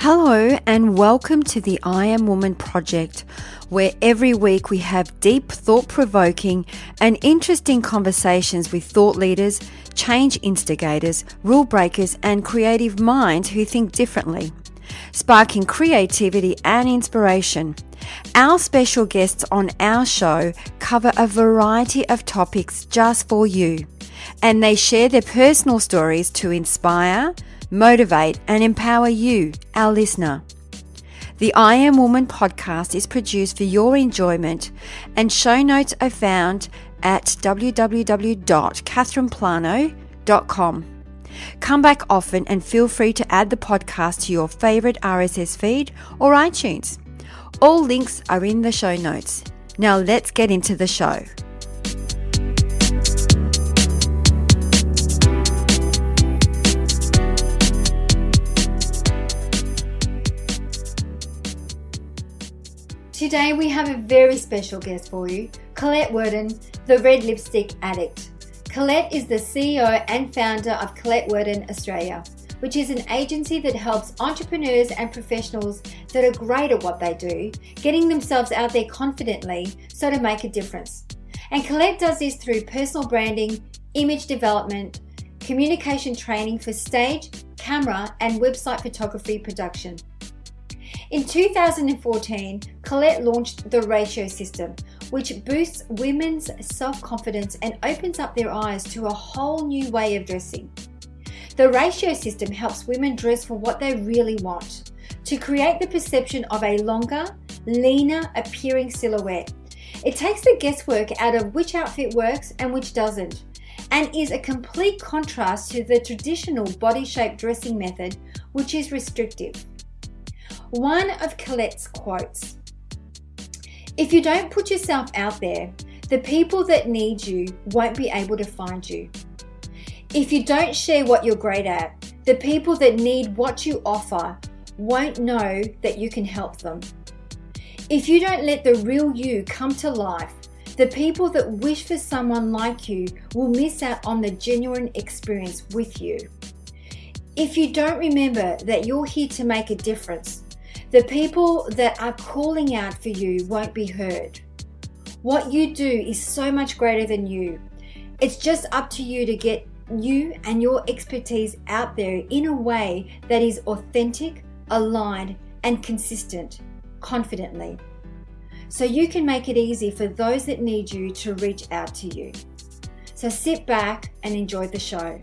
Hello and welcome to the I Am Woman project, where every week we have deep, thought-provoking and interesting conversations with thought leaders, change instigators, rule breakers and creative minds who think differently, sparking creativity and inspiration. Our special guests on our show cover a variety of topics just for you, and they share their personal stories to inspire, motivate and empower you, our listener. The I Am Woman podcast is produced for your enjoyment, and show notes are found at www.catherineplano.com. Come back often and feel free to add the podcast to your favourite RSS feed or iTunes. All links are in the show notes. Now let's get into the show. Today we have a very special guest for you, Colette Werden, the Red Lipstick Addict. Colette is the CEO and founder of Colette Werden Australia, which is an agency that helps entrepreneurs and professionals that are great at what they do, getting themselves out there confidently so to make a difference. And Colette does this through personal branding, image development, communication training for stage, camera and website photography production. In 2014, Colette launched the Ratio System, which boosts women's self-confidence and opens up their eyes to a whole new way of dressing. The Ratio System helps women dress for what they really want, to create the perception of a longer, leaner appearing silhouette. It takes the guesswork out of which outfit works and which doesn't, and is a complete contrast to the traditional body-shaped dressing method, which is restrictive. One of Colette's quotes: "If you don't put yourself out there, the people that need you won't be able to find you. If you don't share what you're great at, the people that need what you offer won't know that you can help them. If you don't let the real you come to life, the people that wish for someone like you will miss out on the genuine experience with you. If you don't remember that you're here to make a difference, the people that are calling out for you won't be heard. What you do is so much greater than you. It's just up to you to get you and your expertise out there in a way that is authentic, aligned, and consistent, confidently. So you can make it easy for those that need you to reach out to you." So sit back and enjoy the show.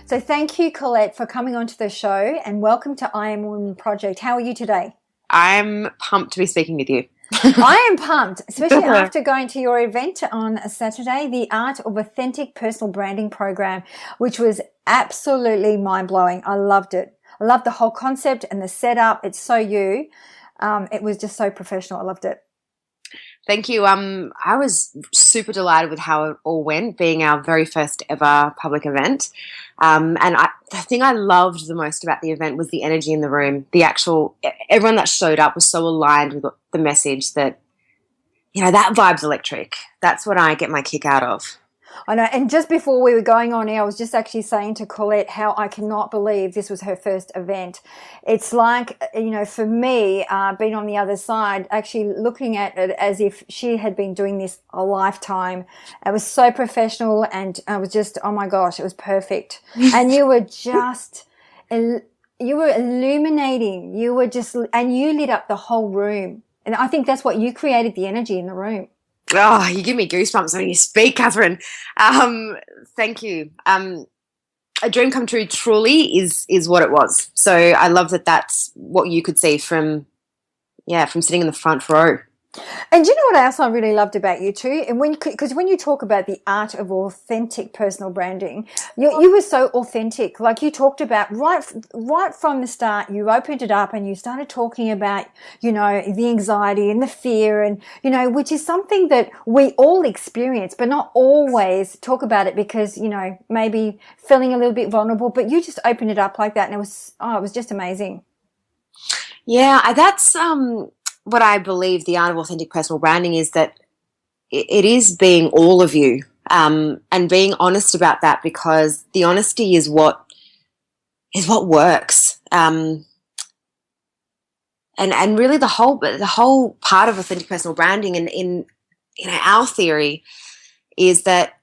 So thank you, Colette, for coming onto the show, and welcome to I Am Woman Project. How are you today? I'm pumped to be speaking with you. I am pumped, especially after going to your event on Saturday, the Art of Authentic Personal Branding program, which was absolutely mind-blowing. I loved it. I loved the whole concept and the setup. It's so you. It was just so professional. I loved it. Thank you. I was super delighted with how it all went, being our very first ever public event. The thing I loved the most about the event was the energy in the room. Everyone that showed up was so aligned with the message that, that vibe's electric. That's what I get my kick out of. I know, and just before we were going on here, I was just actually saying to Colette how I cannot believe this was her first event. It's like, for me, being on the other side, actually looking at it as if she had been doing this a lifetime. It was so professional, and I was just, oh my gosh, it was perfect. And you were just, you were illuminating. And you lit up the whole room. And I think that's what you created, the energy in the room. Oh, you give me goosebumps when you speak, Catherine. Thank you. A dream come true truly is what it was. So I love that that's what you could see from sitting in the front row. And do you know what else I really loved about you too? And because when you talk about the art of authentic personal branding, you were so authentic. Like you talked about right from the start, you opened it up and you started talking about, the anxiety and the fear and, which is something that we all experience, but not always talk about it because, maybe feeling a little bit vulnerable, but you just opened it up like that and it was just amazing. Yeah, that's, what I believe the art of authentic personal branding is, that it is being all of you, and being honest about that, because the honesty is what works. And really the whole part of authentic personal branding in our theory is that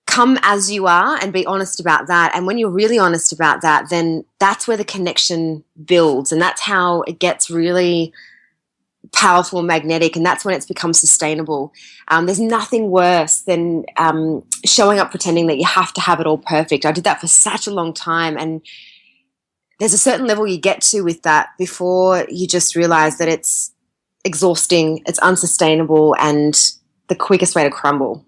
come as you are and be honest about that. And when you're really honest about that, then that's where the connection builds, and that's how it gets really powerful and magnetic, and that's when it's become sustainable. There's nothing worse than showing up pretending that you have to have it all perfect. I did that for such a long time, and there's a certain level you get to with that before you just realize that it's exhausting, it's unsustainable, and the quickest way to crumble.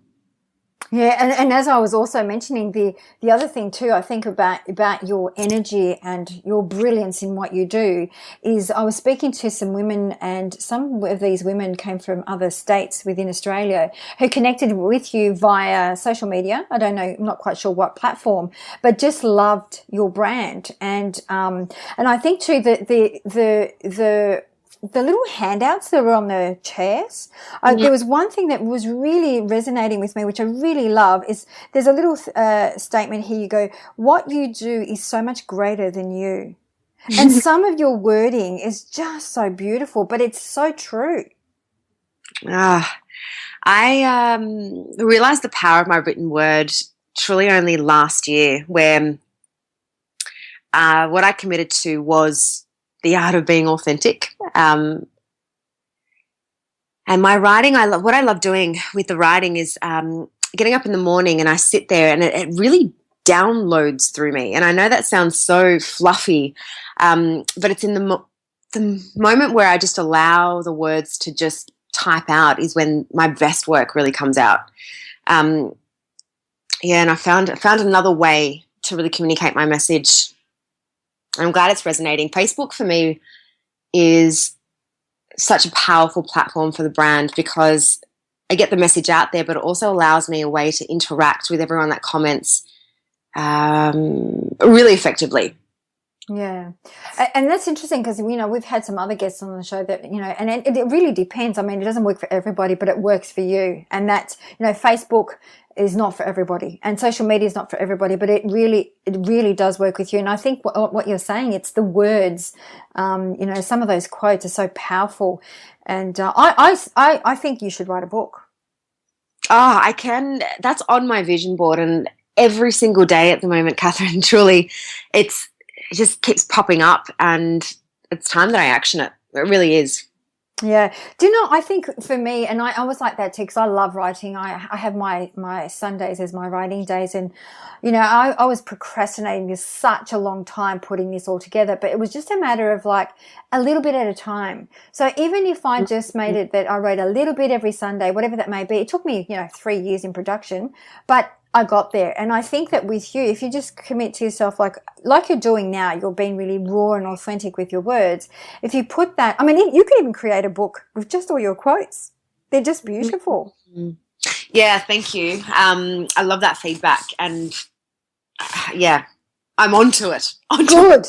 Yeah, and as I was also mentioning, the other thing too, I think about your energy and your brilliance in what you do is, I was speaking to some women, and some of these women came from other states within Australia who connected with you via social media. I don't know, I'm not quite sure what platform, but just loved your brand. And I think too that the little handouts that were on the chairs, there was one thing that was really resonating with me, which I really love, is there's a little statement here. You go, what you do is so much greater than you. And some of your wording is just so beautiful, but it's so true. I realized the power of my written word truly only last year, where what I committed to was the art of being authentic. And my writing, what I love doing with the writing is getting up in the morning and I sit there and it really downloads through me. And I know that sounds so fluffy, but it's in the moment where I just allow the words to just type out is when my best work really comes out. And I found another way to really communicate my message. I'm glad it's resonating. Facebook for me is such a powerful platform for the brand, because I get the message out there, but it also allows me a way to interact with everyone that comments really effectively. Yeah. And that's interesting because, we've had some other guests on the show that, and it really depends. I mean, it doesn't work for everybody, but it works for you. And that's, Facebook is not for everybody and social media is not for everybody, but it really does work with you. And I think what you're saying, it's the words, some of those quotes are so powerful. And I think you should write a book. I can. That's on my vision board, and every single day at the moment, Catherine, truly, it just keeps popping up, and it's time that I action it. It really is. Yeah. Do you know, I think for me, and I was like that too, because I love writing. I have my Sundays as my writing days. And, I was procrastinating for such a long time putting this all together, but it was just a matter of like a little bit at a time. So even if I just made it that I wrote a little bit every Sunday, whatever that may be, it took me, 3 years in production, but I got there. And I think that with you, if you just commit to yourself, like you're doing now, you're being really raw and authentic with your words. If you put that, I mean, you could even create a book with just all your quotes. They're just beautiful. Yeah, thank you. I love that feedback. And I'm onto it. Good.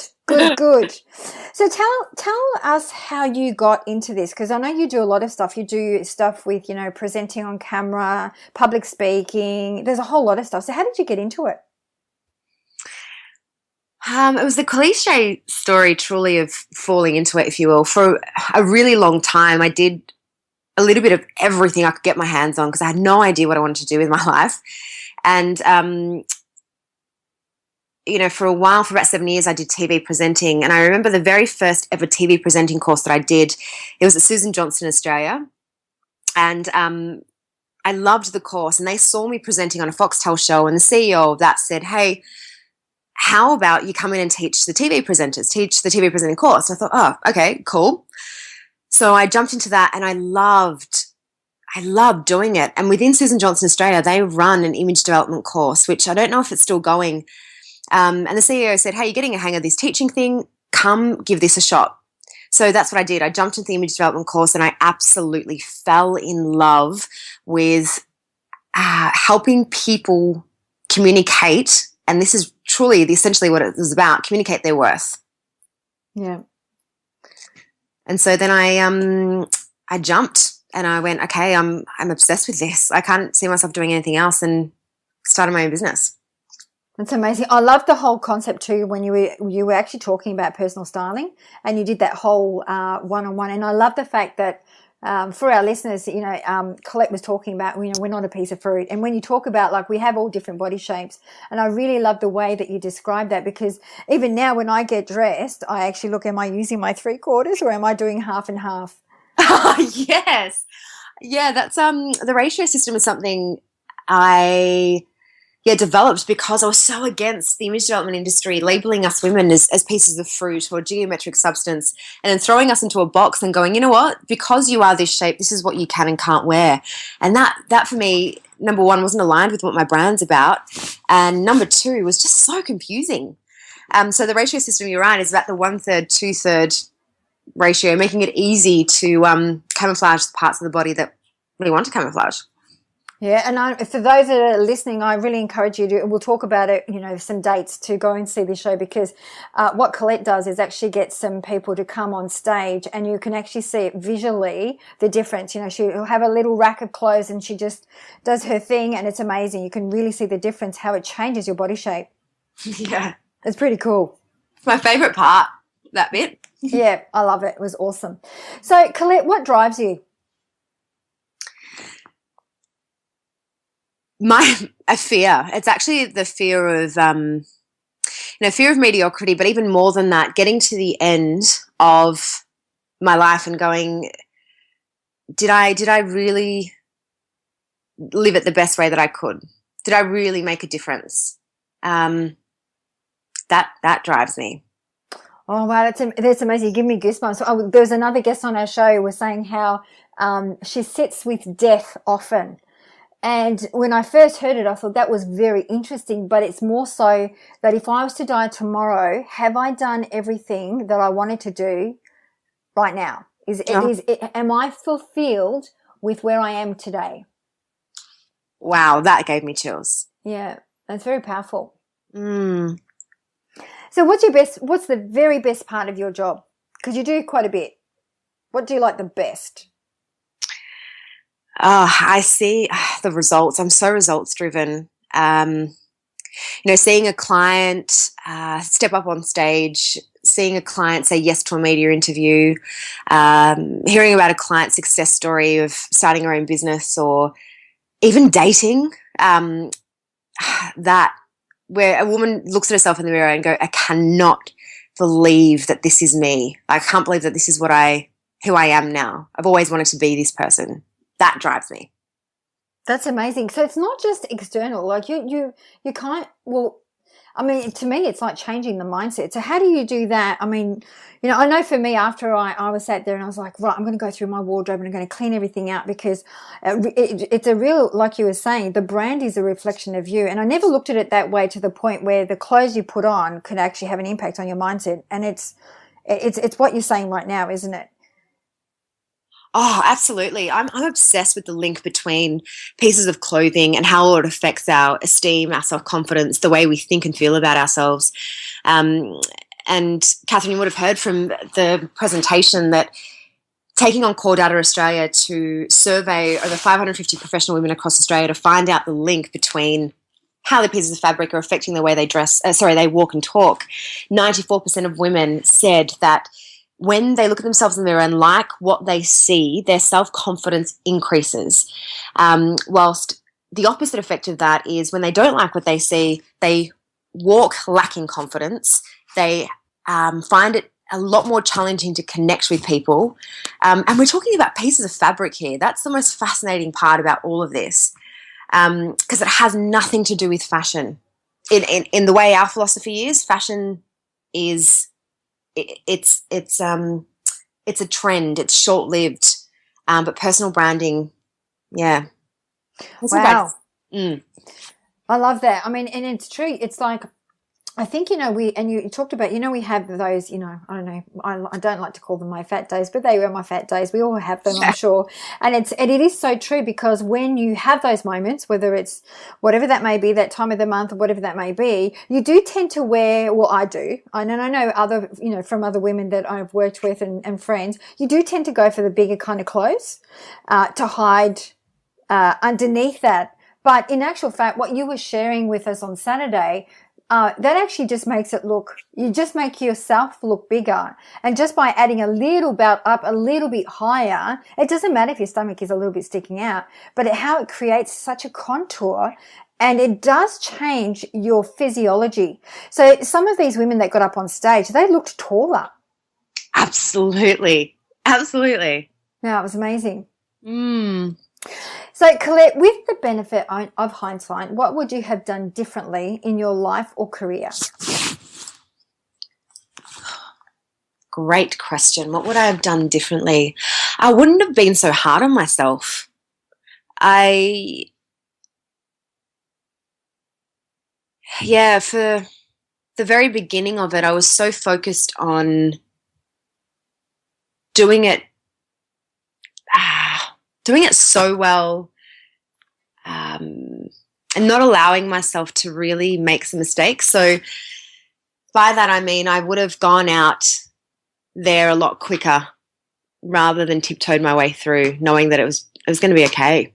So tell us how you got into this, because I know you do a lot of stuff. You do stuff with, presenting on camera, public speaking. There's a whole lot of stuff. So how did you get into it? It was the cliche story, truly, of falling into it, if you will. For a really long time, I did a little bit of everything I could get my hands on because I had no idea what I wanted to do with my life. And for a while, for about 7 years, I did TV presenting. And I remember the very first ever TV presenting course that I did, it was at Susan Johnson Australia. And I loved the course. And they saw me presenting on a Foxtel show. And the CEO of that said, hey, how about you come in and teach the TV presenting course? And I thought, oh, okay, cool. So I jumped into that and I loved doing it. And within Susan Johnson Australia, they run an image development course, which I don't know if it's still going. And the CEO said, hey, you're getting a hang of this teaching thing. Come give this a shot. So that's what I did. I jumped into the image development course and I absolutely fell in love with helping people communicate. And this is truly essentially what it was about, communicate their worth. Yeah. And so then I I jumped and I went, okay, I'm obsessed with this. I can't see myself doing anything else, and started my own business. That's amazing. I love the whole concept too when you were actually talking about personal styling, and you did that whole one-on-one. And I love the fact that for our listeners, Colette was talking about, we're not a piece of fruit. And when you talk about, like, we have all different body shapes, and I really love the way that you describe that, because even now when I get dressed, I actually look, am I using my 3/4 or am I doing half and half? Oh, yes. Yeah, that's the ratio system is something I developed because I was so against the image development industry labeling us women as pieces of fruit or geometric substance, and then throwing us into a box and going, you know what, because you are this shape, this is what you can and can't wear. And that for me, number one, wasn't aligned with what my brand's about, and number two was just so confusing. So the ratio system, you're right, is about the 1/3, 2/3 ratio, making it easy to camouflage the parts of the body that we want to camouflage. Yeah, and for those that are listening, I really encourage you to, we'll talk about it, some dates to go and see the show, because what Colette does is actually get some people to come on stage, and you can actually see it visually, the difference. She'll have a little rack of clothes and she just does her thing, and it's amazing. You can really see the difference, how it changes your body shape. Yeah. It's pretty cool. It's my favorite part, that bit. Yeah, I love it. It was awesome. So, Colette, what drives you? A fear. It's actually the fear of fear of mediocrity, but even more than that, getting to the end of my life and going, did I really live it the best way that I could? Did I really make a difference? That drives me. Oh, wow, that's amazing. You give me goosebumps. Oh, there was another guest on our show who was saying how she sits with death often. And when I first heard it, I thought that was very interesting, but it's more so that if I was to die tomorrow, have I done everything that I wanted to do right now? Am I fulfilled with where I am today? Wow, that gave me chills. Yeah, that's very powerful. Mm. So what's the very best part of your job? Because you do quite a bit. What do you like the best? I see the results. I'm so results driven. Seeing a client step up on stage, seeing a client say yes to a media interview, hearing about a client success story of starting her own business, or even dating, that where a woman looks at herself in the mirror and go, I cannot believe that this is me. I can't believe that this is who I am now. I've always wanted to be this person. That drives me. That's amazing. So it's not just external. Like you can't. Well, I mean, to me, it's like changing the mindset. So how do you do that? I mean, I know for me, after I was sat there and I was like, right, I'm going to go through my wardrobe and I'm going to clean everything out, because it's a real, like you were saying, the brand is a reflection of you. And I never looked at it that way, to the point where the clothes you put on can actually have an impact on your mindset. And it's what you're saying right now, isn't it? Oh, absolutely. I'm obsessed with the link between pieces of clothing and how it affects our esteem, our self-confidence, the way we think and feel about ourselves. And Catherine, you would have heard from the presentation that taking on Core Data Australia to survey over 550 professional women across Australia to find out the link between how the pieces of fabric are affecting the way they they walk and talk. 94% of women said that when they look at themselves in the mirror and like what they see, their self-confidence increases. Whilst the opposite effect of that is when they don't like what they see, they walk lacking confidence. They find it a lot more challenging to connect with people. And we're talking about pieces of fabric here. That's the most fascinating part about all of this, because it has nothing to do with fashion. In the way our philosophy is, fashion is... It's a trend. It's short-lived, but personal branding, yeah. Wow. I love that. I mean, and it's true. It's like I think, you talked about, we have those, I don't know, I don't like to call them my fat days, but they were my fat days. We all have them, I'm sure. And it is so true, because when you have those moments, whether it's whatever that may be, that time of the month or whatever that may be, you do tend to wear, well, I do. And I know other, from other women that I've worked with and friends, you do tend to go for the bigger kind of clothes to hide underneath that. But in actual fact, what you were sharing with us on Saturday, that actually just makes you just make yourself look bigger. And just by adding a little belt up a little bit higher, it doesn't matter if your stomach is a little bit sticking out, but how it creates such a contour, and it does change your physiology. So some of these women that got up on stage, they looked taller. Absolutely. Absolutely. Yeah, it was amazing. So, Colette, with the benefit of hindsight, what would you have done differently in your life or career? Great question. What would I have done differently? I wouldn't have been so hard on myself. For the very beginning of it, I was so focused on doing it so well, and not allowing myself to really make some mistakes. So by that I mean I would have gone out there a lot quicker rather than tiptoed my way through, knowing that it was going to be okay.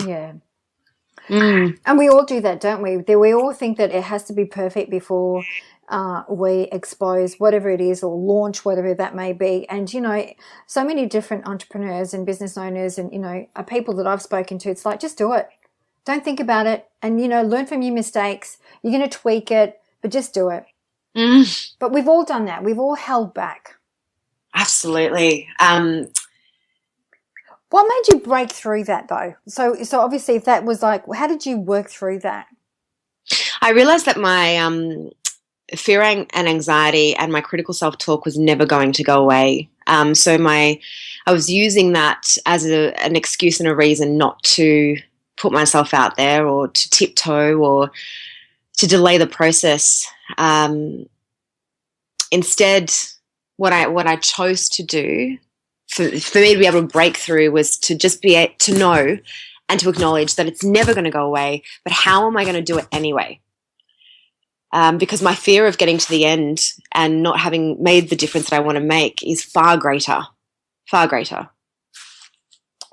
Yeah. And we all do that, don't we? We all think that it has to be perfect before we expose whatever it is or launch whatever that may be. And, so many different entrepreneurs and business owners and, people that I've spoken to, it's like, just do it. Don't think about it. And, learn from your mistakes. You're going to tweak it, but just do it. But we've all done that. We've all held back. Absolutely. What made you break through that, though? So obviously, if that was like, how did you work through that? I realized that my fear and anxiety and my critical self-talk was never going to go away. So I was using that as an excuse and a reason not to put myself out there or to tiptoe or to delay the process. Instead, what I chose to do for me to be able to break through was to just to know and to acknowledge that it's never going to go away, but how am I going to do it anyway? Because my fear of getting to the end and not having made the difference that I want to make is far greater, far greater.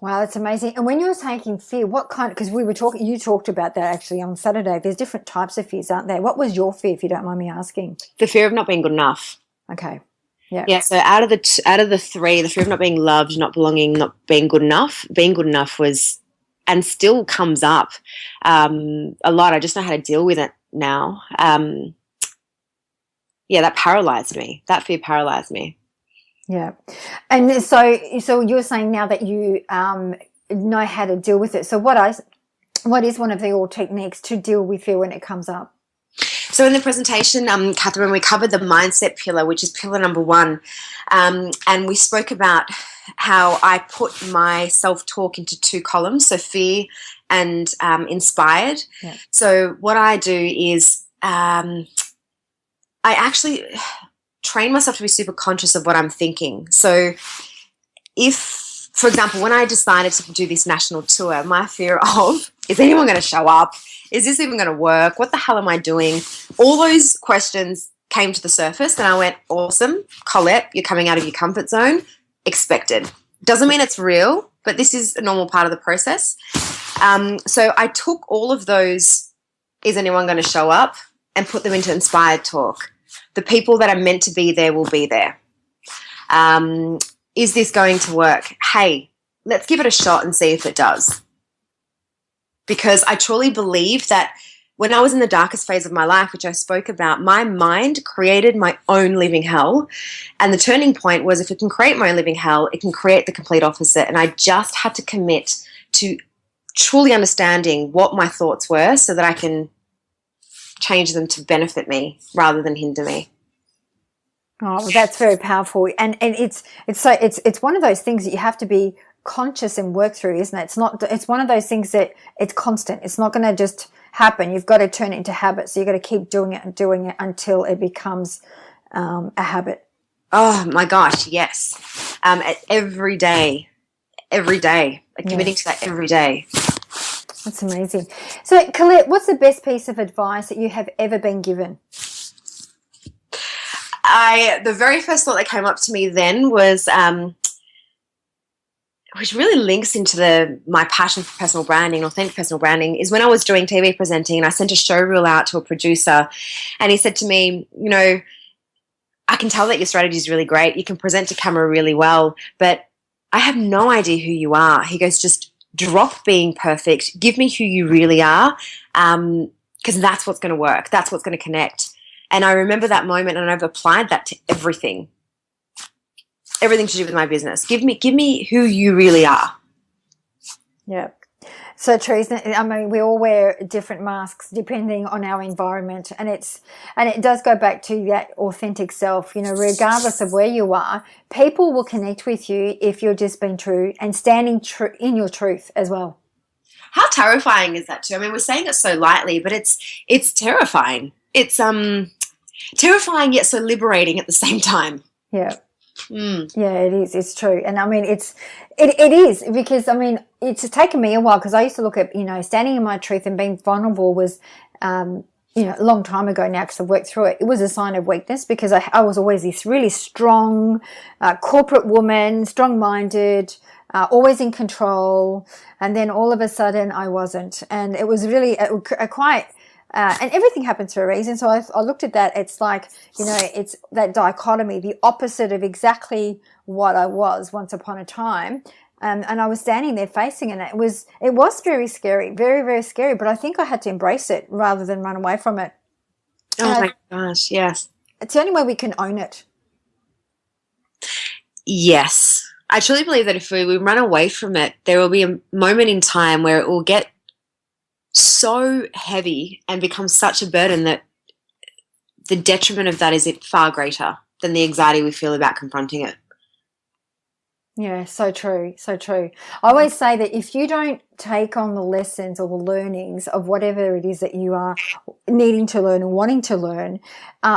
Wow, that's amazing. And when you were taking fear, what kind, because you talked about that actually on Saturday. There's different types of fears, aren't there? What was your fear, if you don't mind me asking? The fear of not being good enough. Okay. Yeah. Yeah. So out of the three, the fear of not being loved, not belonging, not being good enough was, and still comes up a lot. I just know how to deal with it now. That paralyzed me. That fear paralyzed me. Yeah. And so you're saying now that you know how to deal with it. So what is one of the all techniques to deal with fear when it comes up? So in the presentation, Catherine, we covered the mindset pillar, which is pillar number 1. And we spoke about how I put my self-talk into 2 columns, so fear and inspired. Yeah. So what I do is I actually train myself to be super conscious of what I'm thinking. So if, for example, when I decided to do this national tour, my fear of, is anyone going to show up? Is this even going to work? What the hell am I doing? All those questions came to the surface and I went, awesome, Colette, you're coming out of your comfort zone. Expected. Doesn't mean it's real, but this is a normal part of the process. So I took all of those, is anyone going to show up, and put them into inspired talk. The people that are meant to be there will be there. Is this going to work? Hey, let's give it a shot and see if it does. Because I truly believe that when I was in the darkest phase of my life, which I spoke about, my mind created my own living hell. And the turning point was, if it can create my own living hell, it can create the complete opposite. And I just had to commit to truly understanding what my thoughts were so that I can change them to benefit me rather than hinder me. Oh, well, that's very powerful. And it's one of those things that you have to be conscious and work through, isn't it? It's one of those things that it's constant. It's not going to just happen. You've got to turn it into habit. So you've got to keep doing it and doing it until it becomes a habit. Oh my gosh, yes. Every day, committing to that every day. That's amazing. So, Colette, what's the best piece of advice that you have ever been given? The very first thought that came up to me then was, which really links into my passion for personal branding, authentic personal branding, is when I was doing TV presenting and I sent a show reel out to a producer, and he said to me, you know, I can tell that your strategy is really great. You can present to camera really well, but I have no idea who you are. He goes, just drop being perfect. Give me who you really are, because that's what's going to work. That's what's going to connect. And I remember that moment, and I've applied that to everything to do with my business. Give me who you really are. Yeah. So true, isn't it? I mean, we all wear different masks depending on our environment, and it does go back to that authentic self. You know, regardless of where you are, people will connect with you if you're just being true and standing true in your truth as well. How terrifying is that too? I mean, we're saying it so lightly, but it's terrifying. It's terrifying yet so liberating at the same time. Yeah. Yeah, it is. It's true. And I mean, it is, because I mean, it's taken me a while, because I used to look at, you know, standing in my truth and being vulnerable was, you know, a long time ago now, because I've worked through it. It was a sign of weakness, because I was always this really strong, corporate woman, strong-minded, always in control. And then all of a sudden I wasn't. And it was really a quite... and everything happens for a reason. So I looked at that. It's like, you know, it's that dichotomy, the opposite of exactly what I was once upon a time. And I was standing there facing it. It was very scary, very, very scary. But I think I had to embrace it rather than run away from it. Oh my gosh, yes. It's the only way we can own it. Yes. I truly believe that if we run away from it, there will be a moment in time where it will get so heavy and become such a burden that the detriment of that is far greater than the anxiety we feel about confronting it. Yeah, so true, so true. I always say that if you don't take on the lessons or the learnings of whatever it is that you are needing to learn and wanting to learn,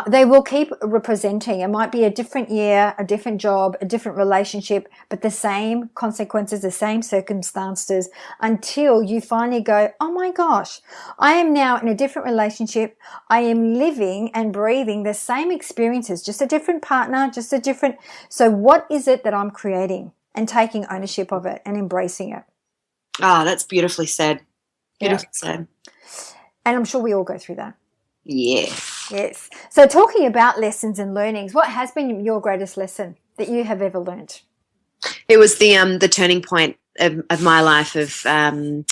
they will keep representing. It might be a different year, a different job, a different relationship, but the same consequences, the same circumstances, until you finally go, oh my gosh, I am now in a different relationship. I am living and breathing the same experiences, just a different partner, just a different... So what is it that I'm creating? And taking ownership of it and embracing it. Ah, that's beautifully said. Beautifully said. And I'm sure we all go through that. Yeah. Yes. So talking about lessons and learnings, what has been your greatest lesson that you have ever learned? It was the turning point of my life of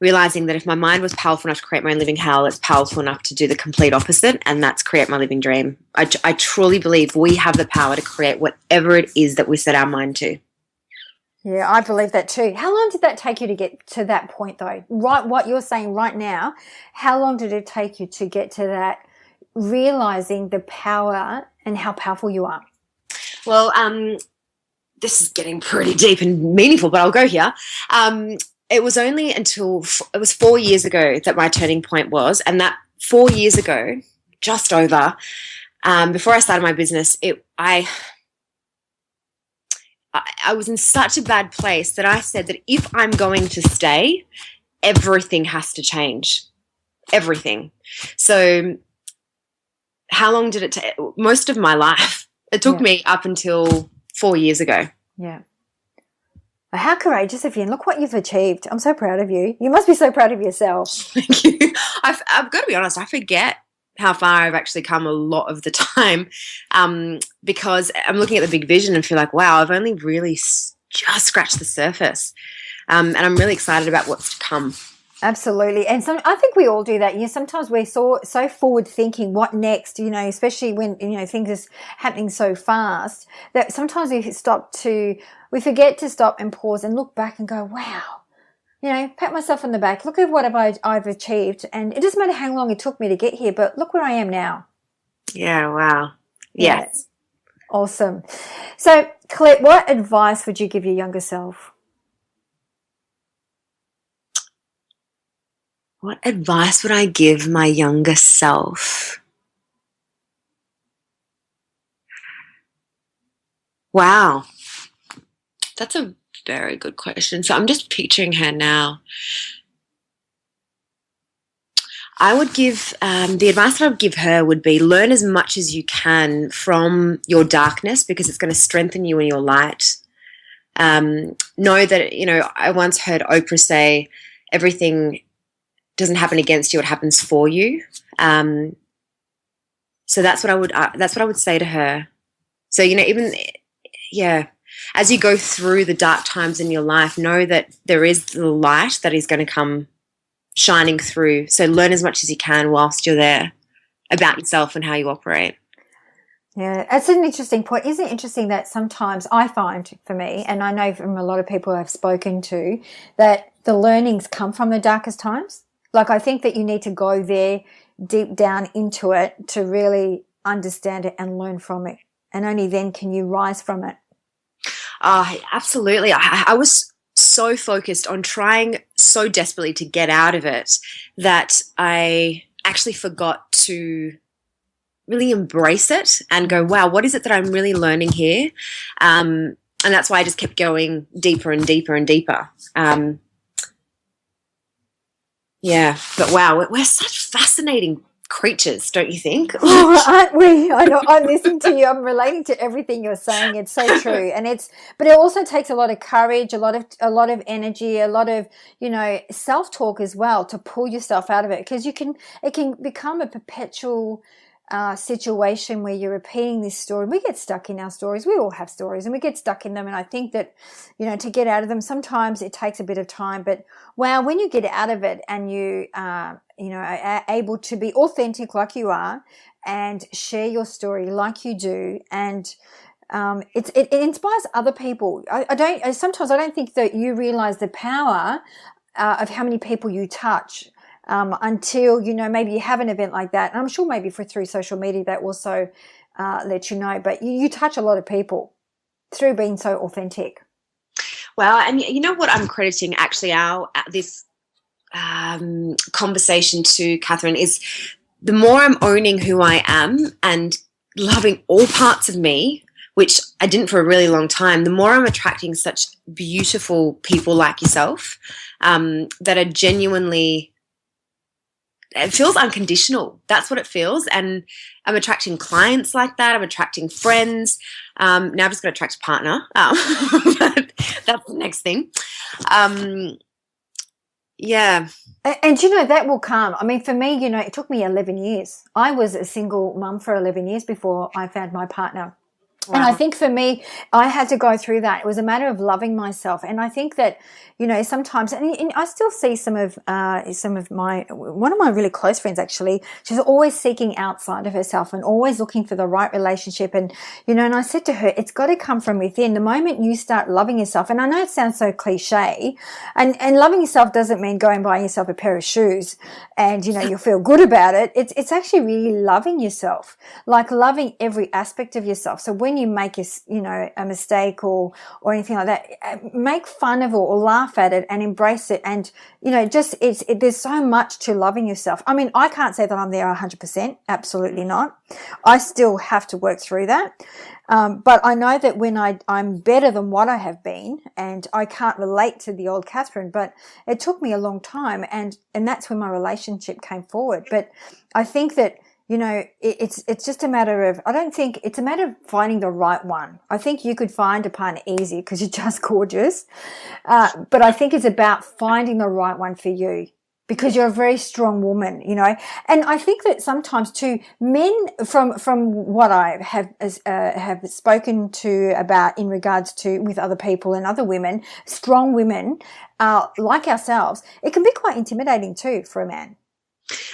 realizing that if my mind was powerful enough to create my own living hell, it's powerful enough to do the complete opposite, and that's create my living dream. I truly believe we have the power to create whatever it is that we set our mind to. Yeah, I believe that too. How long did that take you to get to that point though? Right, what you're saying right now, how long did it take you to get to that, realizing the power and how powerful you are? Well, this is getting pretty deep and meaningful, but I'll go here. It was only until it was 4 years ago that my turning point was, and that 4 years ago, just over, before I started my business, I was in such a bad place that I said that if I'm going to stay, everything has to change. Everything. So how long did it take? Most of my life. It took me up until 4 years ago. Yeah. How courageous of you, and look what you've achieved. I'm so proud of you. You must be so proud of yourself. Thank you. I've got to be honest, I forget how far I've actually come a lot of the time, because I'm looking at the big vision and feel like, wow, I've only really just scratched the surface, and I'm really excited about what's to come. Absolutely. And I think we all do that. You know, sometimes we're so forward thinking, what next, you know, especially when, you know, things are happening so fast, that sometimes we forget to stop and pause and look back and go, wow, you know, pat myself on the back. Look at what I've achieved. And it doesn't matter how long it took me to get here, but look where I am now. Yeah. Wow. Yes. Yeah. Awesome. So, Colette, what advice would you give your younger self? What advice would I give my younger self? Wow, that's a very good question. So I'm just picturing her now. I would give the advice that I would give her would be learn as much as you can from your darkness because it's going to strengthen you in your light. Know that, I once heard Oprah say, everything doesn't happen against you, it happens for you. So that's what I would say to her. So, as you go through the dark times in your life, know that there is the light that is going to come shining through. So learn as much as you can whilst you're there about yourself and how you operate. Yeah, that's an interesting point. Isn't it interesting that sometimes I find for me, and I know from a lot of people I've spoken to, that the learnings come from the darkest times? Like, I think that you need to go there deep down into it to really understand it and learn from it. And only then can you rise from it. Absolutely. I was so focused on trying so desperately to get out of it that I actually forgot to really embrace it and go, wow, what is it that I'm really learning here? And that's why I just kept going deeper and deeper and deeper. But wow, we're such fascinating creatures, don't you think? Oh, aren't we? I know. I'm listening to you. I'm relating to everything you're saying. It's so true, but it also takes a lot of courage, a lot of energy, a lot of self-talk as well to pull yourself out of it, because it can become a perpetual situation where you're repeating this story. We get stuck in our stories. We all have stories, and we get stuck in them. And I think that to get out of them, sometimes it takes a bit of time. But wow, when you get out of it and you are able to be authentic like you are and share your story like you do, and it inspires other people. Sometimes I don't think that you realize the power of how many people you touch until maybe you have an event like that. And I'm sure maybe through social media that also let you know. But you touch a lot of people through being so authentic. Well, and you know what I'm crediting actually this conversation to, Catherine, is the more I'm owning who I am and loving all parts of me, which I didn't for a really long time, the more I'm attracting such beautiful people like yourself that are genuinely, it feels unconditional. That's what it feels. And I'm attracting clients like that. I'm attracting friends. Now I'm just going to attract a partner. But that's the next thing. Yeah. And that will come. I mean, for me, it took me 11 years. I was a single mum for 11 years before I found my partner. Wow. And I think for me, I had to go through that. It was a matter of loving myself. And I think that, sometimes, and I still see one of my really close friends, actually, she's always seeking outside of herself and always looking for the right relationship. And, and I said to her, it's got to come from within. The moment you start loving yourself, and I know it sounds so cliche, and loving yourself doesn't mean going and buying yourself a pair of shoes and, you'll feel good about it. It's actually really loving yourself, like loving every aspect of yourself. So when you make a mistake or anything like that, make fun of it or laugh at it and embrace it. And there's so much to loving yourself. I mean, I can't say that I'm there 100%, absolutely not. I still have to work through that, but I know that when I'm better than what I have been, and I can't relate to the old Catherine, but it took me a long time, and that's when my relationship came forward. But I think that it's just a matter of, I don't think it's a matter of finding the right one. I think you could find a partner easy because you're just gorgeous. But I think it's about finding the right one for you, because you're a very strong woman, And I think that sometimes too, men, from what I have spoken to about in regards to with other people and other women, strong women like ourselves, it can be quite intimidating too for a man.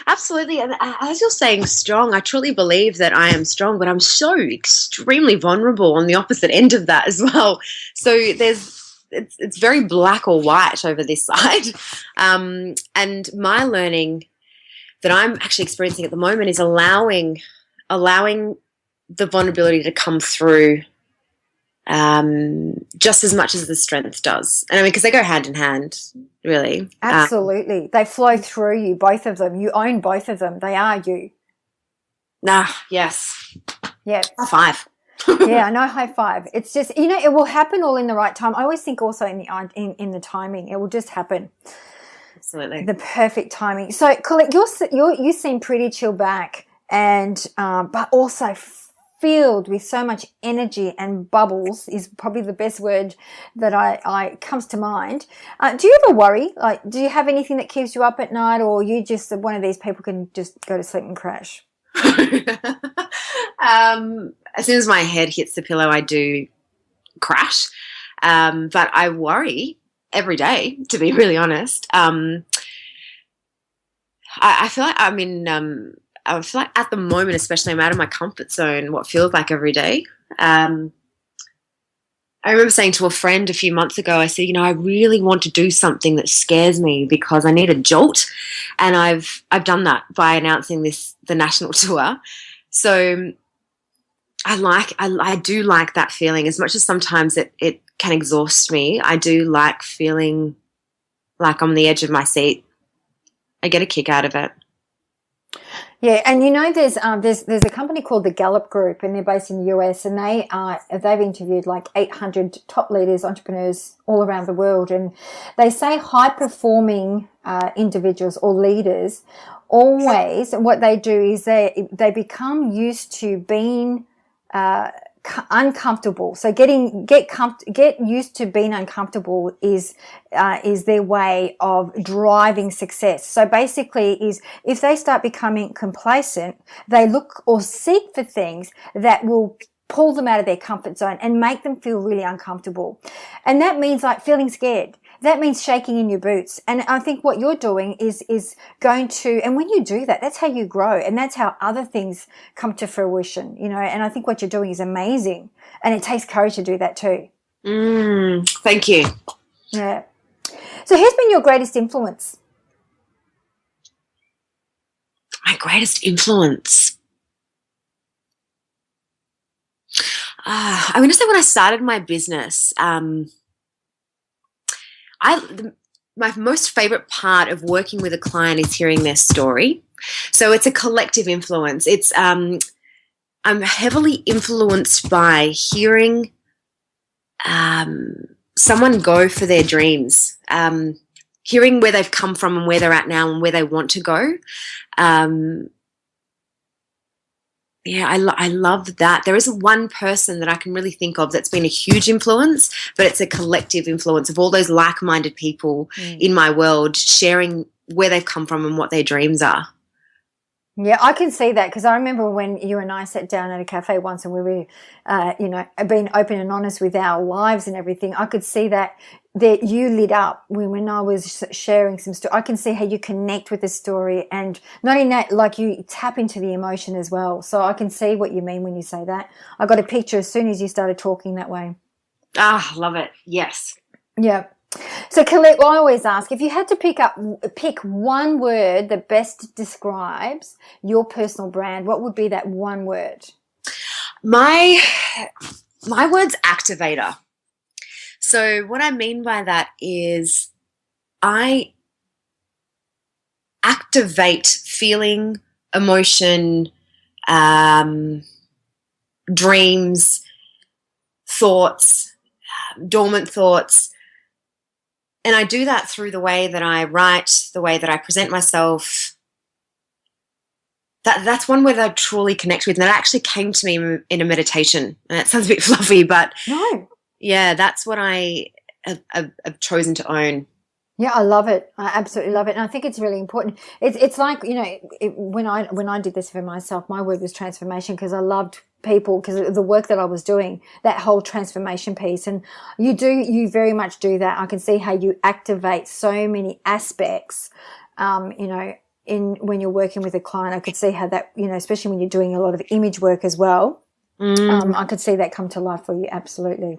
Absolutely. And as you're saying strong, I truly believe that I am strong, but I'm so extremely vulnerable on the opposite end of that as well. So it's very black or white over this side. And my learning that I'm actually experiencing at the moment is allowing the vulnerability to come through just as much as the strength does. And I mean, because they go hand in hand, really. Absolutely. They flow through you, both of them. You own both of them. They are you. Yes. Yeah. High five. Yeah, I know, high five. It's just, it will happen all in the right time. I always think also in the timing, it will just happen. Absolutely. The perfect timing. So, Colette, you seem pretty chill back and, but also filled with so much energy, and bubbles is probably the best word that I comes to mind. Do you ever worry? Like, do you have anything that keeps you up at night, or you just one of these people can just go to sleep and crash? As soon as my head hits the pillow, I do crash. But I worry every day, to be really honest. I feel like I feel like at the moment, especially, I'm out of my comfort zone, what feels like every day. I remember saying to a friend a few months ago, I said, I really want to do something that scares me because I need a jolt. And I've done that by announcing the national tour. So I do like that feeling. As much as sometimes it can exhaust me, I do like feeling like I'm on the edge of my seat. I get a kick out of it. Yeah, and there's a company called the Gallup Group, and they're based in the US, and they've interviewed like 800 top leaders, entrepreneurs all around the world, and they say high performing individuals or leaders always, what they do is they become used to being uncomfortable. So get used to being uncomfortable is their way of driving success. So basically is if they start becoming complacent, they look or seek for things that will pull them out of their comfort zone and make them feel really uncomfortable. And that means like feeling scared. That means shaking in your boots. And I think what you're doing is going to, and when you do that, that's how you grow. And that's how other things come to fruition, and I think what you're doing is amazing. And it takes courage to do that too. Thank you. Yeah. So who's been your greatest influence? My greatest influence? I'm going to say when I started my business, my most favorite part of working with a client is hearing their story. So it's a collective influence. It's I'm heavily influenced by hearing someone go for their dreams, hearing where they've come from and where they're at now and where they want to go. I love that. There isn't one person that I can really think of that's been a huge influence, but it's a collective influence of all those like-minded people in my world sharing where they've come from and what their dreams are. Yeah, I can see that because I remember when you and I sat down at a cafe once and we were, being open and honest with our lives and everything. I could see that you lit up when I was sharing some story. I can see how you connect with the story, and not in that, like you tap into the emotion as well. So I can see what you mean when you say that. I got a picture as soon as you started talking that way. Love it. Yes. Yeah. So Colette, I always ask, if you had to pick one word that best describes your personal brand, what would be that one word? My word's activator. So what I mean by that is I activate feeling, emotion, dreams, thoughts, dormant thoughts. And I do that through the way that I write, the way that I present myself. That's one word that I truly connect with, and that actually came to me in a meditation. And that sounds a bit fluffy, but no. Yeah, that's what I have chosen to own. Yeah, I love it. I absolutely love it. And I think it's really important. It's like, when I did this for myself, my word was transformation, because I loved people, because of the work that I was doing, that whole transformation piece. And you very much do that. I can see how you activate so many aspects, when you're working with a client. I could see how that, especially when you're doing a lot of image work as well. I could see that come to life for you. Absolutely.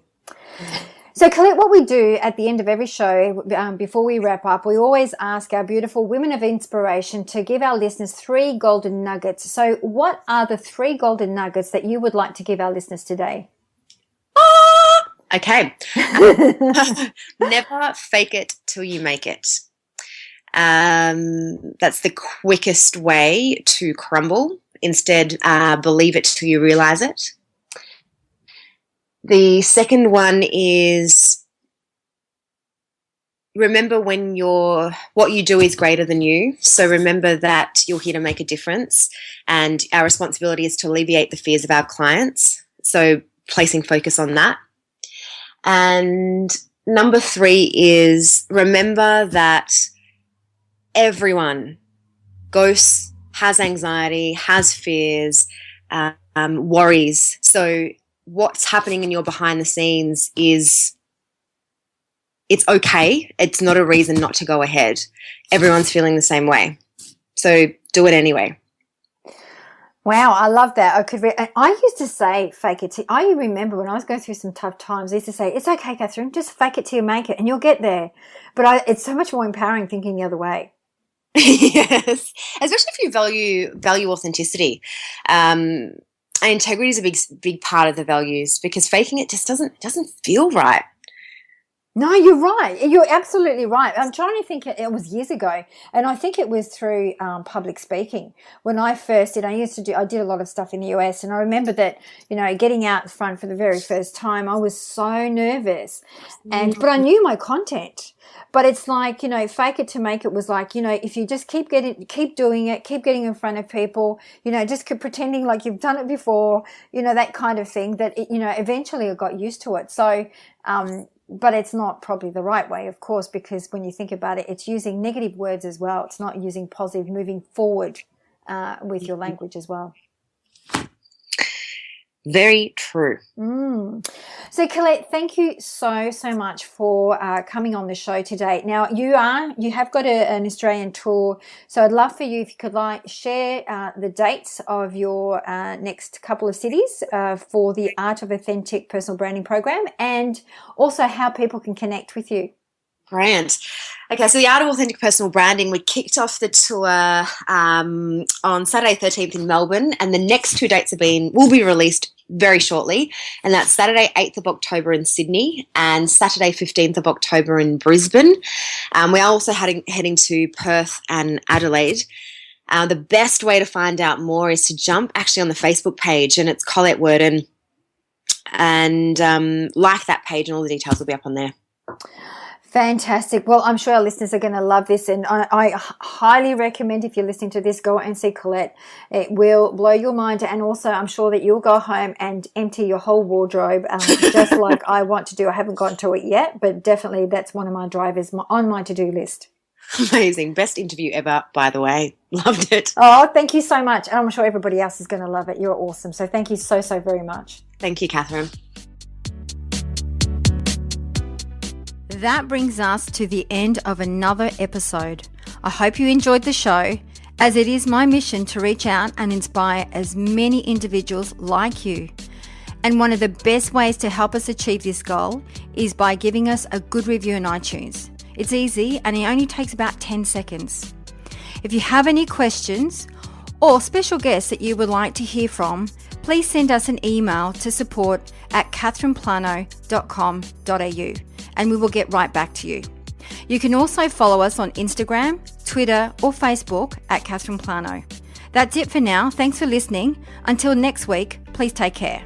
So, Colette, what we do at the end of every show, before we wrap up, we always ask our beautiful women of inspiration to give our listeners 3 golden nuggets. So what are the 3 golden nuggets that you would like to give our listeners today? Okay. Never fake it till you make it. That's the quickest way to crumble. Instead, believe it till you realize it. The second one is remember what you do is greater than you. So remember that you're here to make a difference, and our responsibility is to alleviate the fears of our clients. So placing focus on that. And number 3 is remember that everyone has anxiety, has fears, worries. So what's happening in your behind the scenes it's okay. It's not a reason not to go ahead. Everyone's feeling the same way. So do it anyway. Wow, I love that. I used to say fake it. I remember when I was going through some tough times, I used to say, it's okay, Catherine, just fake it till you make it and you'll get there. But it's so much more empowering thinking the other way. Yes, especially if you value authenticity. And integrity is a big part of the values, because faking it just doesn't feel right. No, you're right. You're absolutely right. I'm trying to think. It was years ago, and I think it was through public speaking. When I first did, I did a lot of stuff in the US, and I remember that, getting out front for the very first time, I was so nervous, but I knew my content. But it's like, fake it to make it was like, if you just keep doing it, keep getting in front of people, just keep pretending like you've done it before, that kind of thing, that, eventually I got used to it. So, but it's not probably the right way, of course, because when you think about it, it's using negative words as well. It's not using positive, moving forward with your language as well. Very true. So, Colette, thank you so much for coming on the show today. Now, you have got an Australian tour, so I'd love for you if you could share the dates of your next couple of cities for the Art of Authentic Personal Branding program, and also how people can connect with you. Brilliant. Okay, so the Art of Authentic Personal Branding, we kicked off the tour on Saturday 13th in Melbourne, and the next 2 dates will be released very shortly, and that's Saturday 8th of October in Sydney and Saturday 15th of October in Brisbane. We are also heading to Perth and Adelaide. The best way to find out more is to jump actually on the Facebook page, and it's Colette Werden, and like that page, and all the details will be up on there. Fantastic. Well, I'm sure our listeners are going to love this, and I highly recommend, if you're listening to this, go and see Colette. It will blow your mind, and also I'm sure that you'll go home and empty your whole wardrobe, just like I want to do. I haven't gotten to it yet, but definitely that's one of my drivers on my to-do list. Amazing. Best interview ever, by the way. Loved it. Oh, thank you so much. And I'm sure everybody else is going to love it. You're awesome. So thank you so very much. Thank you, Catherine. That brings us to the end of another episode. I hope you enjoyed the show, as it is my mission to reach out and inspire as many individuals like you. And one of the best ways to help us achieve this goal is by giving us a good review on iTunes. It's easy and it only takes about 10 seconds. If you have any questions or special guests that you would like to hear from, please send us an email to support@catherineplano.com.au and we will get right back to you. You can also follow us on Instagram, Twitter or Facebook @Catherine Plano. That's it for now. Thanks for listening. Until next week, please take care.